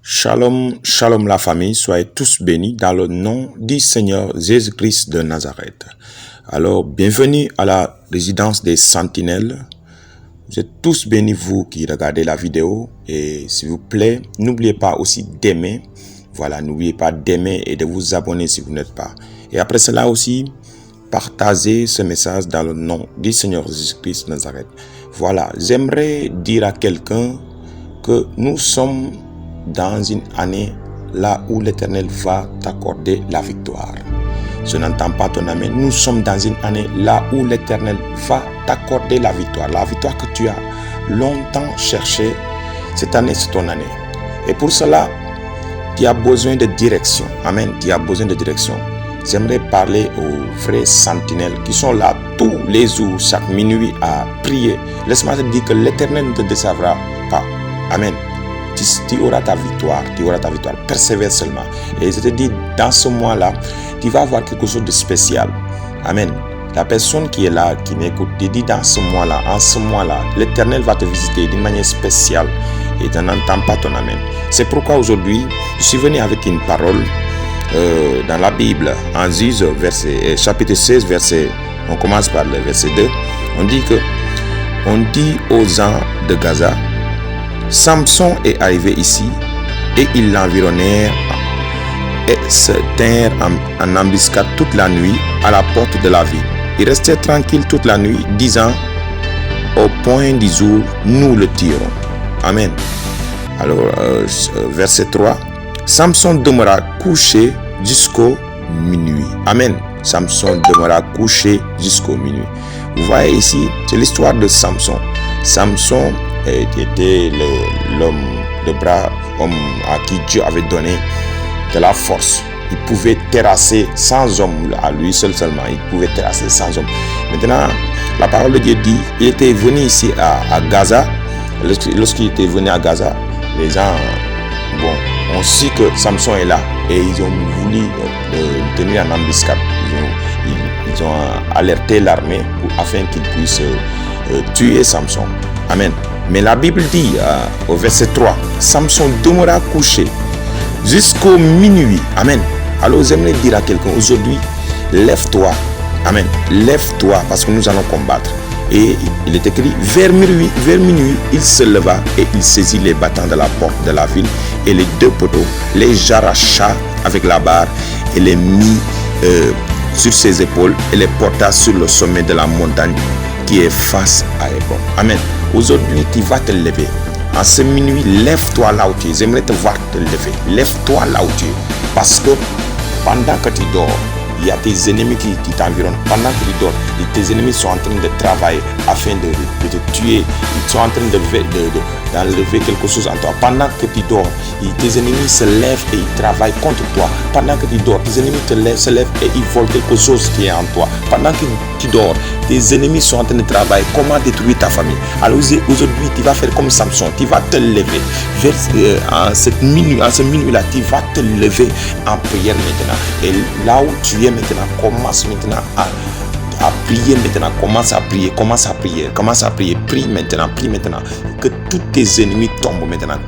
Shalom, shalom la famille, soyez tous bénis dans le nom du Seigneur Jésus-Christ de Nazareth. Alors, bienvenue à la résidence des sentinelles. Vous êtes tous bénis, vous qui regardez la vidéo. Et s'il vous plaît, n'oubliez pas aussi d'aimer. Voilà, n'oubliez pas d'aimer et de vous abonner si vous n'êtes pas. Et après cela aussi, partagez ce message dans le nom du Seigneur Jésus-Christ de Nazareth. Voilà, j'aimerais dire à quelqu'un que nous sommes dans une année là où l'Éternel va t'accorder la victoire. Je n'entends pas ton amen. Nous sommes dans une année là où l'Éternel va t'accorder la victoire. La victoire que tu as longtemps cherchée, cette année c'est ton année. Et pour cela, tu as besoin de direction. Amen, tu as besoin de direction. J'aimerais parler aux vrais sentinelles qui sont là tous les jours, chaque minuit à prier. Laisse-moi te dire que l'Éternel ne te décevra pas. Amen. Tu auras ta victoire, persévère seulement. Et je te dis, dans ce mois-là, tu vas avoir quelque chose de spécial. Amen. La personne qui est là, qui m'écoute, te dit dans ce mois-là, l'Éternel va te visiter d'une manière spéciale et tu n'entends pas ton amen. C'est pourquoi aujourd'hui, je suis venu avec une parole dans la Bible, en Ziz, chapitre 16, on commence par le verset 2. On dit aux gens de Gaza, Samson est arrivé ici et ils l'environnèrent et se tinrent en embuscade toute la nuit à la porte de la ville. Ils restèrent tranquilles toute la nuit, disant au point du jour, nous le tirons. Amen. Alors, verset 3, Samson demeura couché jusqu'au minuit. Amen. Samson demeura couché jusqu'au minuit. Vous voyez ici, c'est l'histoire de Samson. Samson était le brave homme à qui Dieu avait donné de la force. Il pouvait terrasser 100 hommes à lui seulement. Il pouvait terrasser 100 hommes. Maintenant, la parole de Dieu dit, il était venu ici à Gaza. Lorsqu'il était venu à Gaza, les gens ont su que Samson est là et ils ont voulu le tenir en embuscade. Ils ont alerté l'armée afin qu'ils puissent tuer Samson. Amen. Mais la Bible dit au verset 3, Samson demeura couché jusqu'au minuit. Amen. Alors j'aimerais dire à quelqu'un aujourd'hui, lève-toi. Amen. Lève-toi parce que nous allons combattre. Et il est écrit, vers minuit, il se leva et il saisit les battants de la porte de la ville et les deux poteaux, les arracha avec la barre et les mit sur ses épaules et les porta sur le sommet de la montagne qui est face à Hébron. Amen. Aujourd'hui, tu vas te lever. En ce minuit, lève-toi là où tu es. J'aimerais te voir te lever. Lève-toi là où tu es. Parce que pendant que tu dors, il y a tes ennemis qui t'environnent. Pendant que tu dors, tes ennemis sont en train de travailler afin de te tuer. Ils sont en train d'enlever quelque chose en toi. Pendant que tu dors, tes ennemis se lèvent et ils travaillent contre toi. Pendant que tu dors, tes ennemis se lèvent et ils volent quelque chose qui est en toi. Pendant que tu dors, tes ennemis sont en train de travailler. Comment détruire ta famille? Alors aujourd'hui, tu vas faire comme Samson. Tu vas te lever. En ce minuit-là, tu vas te lever en prière maintenant. Et là où tu es maintenant, commence maintenant à prier maintenant, commence à prier, prie maintenant, que tous tes ennemis tombent maintenant,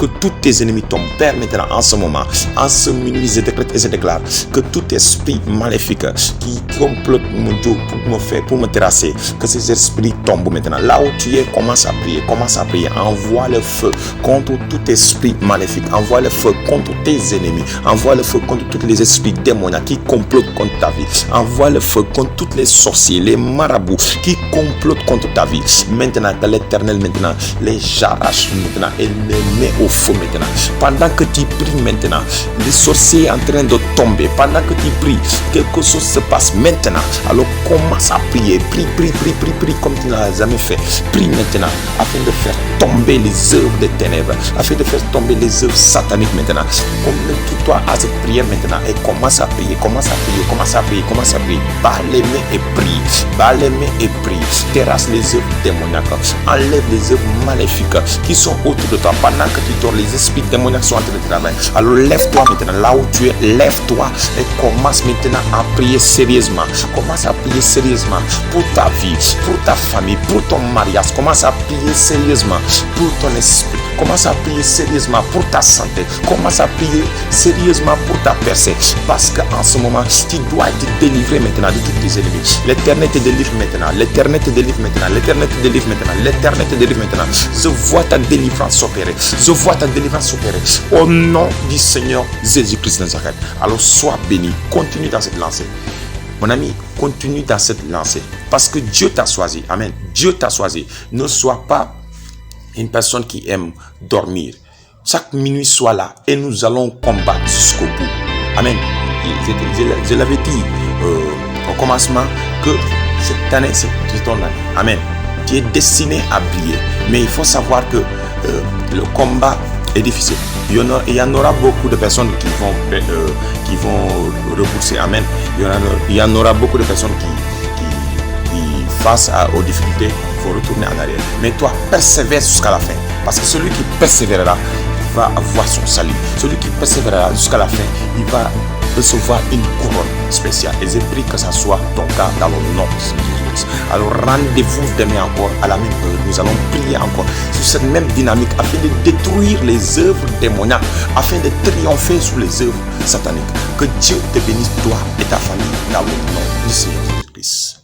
Père, maintenant, en ce moment, en ce minuit, je décrète et je déclare que tout esprit maléfique qui complote mon Dieu pour me terrasser, que ces esprits tombent maintenant, là où tu es, commence à prier, envoie le feu contre tout esprit maléfique, envoie le feu contre tes ennemis, envoie le feu contre tous les esprits démoniaques qui complotent contre ta vie, envoie le feu contre tous les sorciers, les marabouts qui complotent contre ta vie. Maintenant que l'Éternel maintenant les arrache maintenant et les met au feu maintenant. Pendant que tu pries maintenant, les sorciers sont en train de tomber. Pendant que tu pries, quelque chose se passe maintenant. Alors commence à prier, prie comme tu n'as jamais fait. Prie maintenant afin de faire tomber les œuvres des ténèbres, afin de faire tomber les œuvres sataniques maintenant. Connecte-toi à cette prière maintenant et commence à prier. Par les mains et prie. Bats les mains et prie. Terrasse les œuvres démoniaques. Enlève les œuvres maléfiques qui sont autour de toi. Pendant que tu dors, les esprits démoniaques sont en train de travailler. Alors lève-toi maintenant là où tu es. Lève-toi et commence maintenant à prier sérieusement. Commence à prier sérieusement pour ta vie, pour ta famille, pour ton mariage. Commence à prier sérieusement pour ton esprit. Commence à prier sérieusement pour ta santé. Commence à prier sérieusement pour ta percée. Parce qu'en ce moment, tu dois être délivré maintenant de tous tes ennemis. L'Éternel te délivre maintenant. L'Éternel te délivre maintenant. L'Éternel te délivre maintenant. L'Éternel te délivre maintenant. Je vois ta délivrance s'opérer. Je vois ta délivrance s'opérer. Au nom du Seigneur Jésus-Christ de Nazareth. Alors sois béni. Continue dans cette lancée. Mon ami, continue dans cette lancée. Parce que Dieu t'a choisi. Amen. Dieu t'a choisi. Ne sois pas une personne qui aime dormir. Chaque minuit, sois là et nous allons combattre jusqu'au bout. Amen. Je l'avais dit au commencement que cette année, c'est ton année. Amen. Tu es destiné à briller. Mais il faut savoir que le combat est difficile. Il y en aura beaucoup de personnes qui vont repousser. Amen. Il y en aura beaucoup de personnes qui face aux difficultés, il faut retourner en arrière. Mais toi, persévère jusqu'à la fin. Parce que celui qui persévérera va avoir son salut. Celui qui persévérera jusqu'à la fin, il va recevoir une couronne spéciale. Et j'ai pris que ça soit ton cas dans le nom de Jésus. Alors rendez-vous demain encore à la même heure. Nous allons prier encore sur cette même dynamique afin de détruire les œuvres démoniaques, afin de triompher sur les œuvres sataniques. Que Dieu te bénisse, toi et ta famille, dans le nom du Seigneur Jésus-Christ.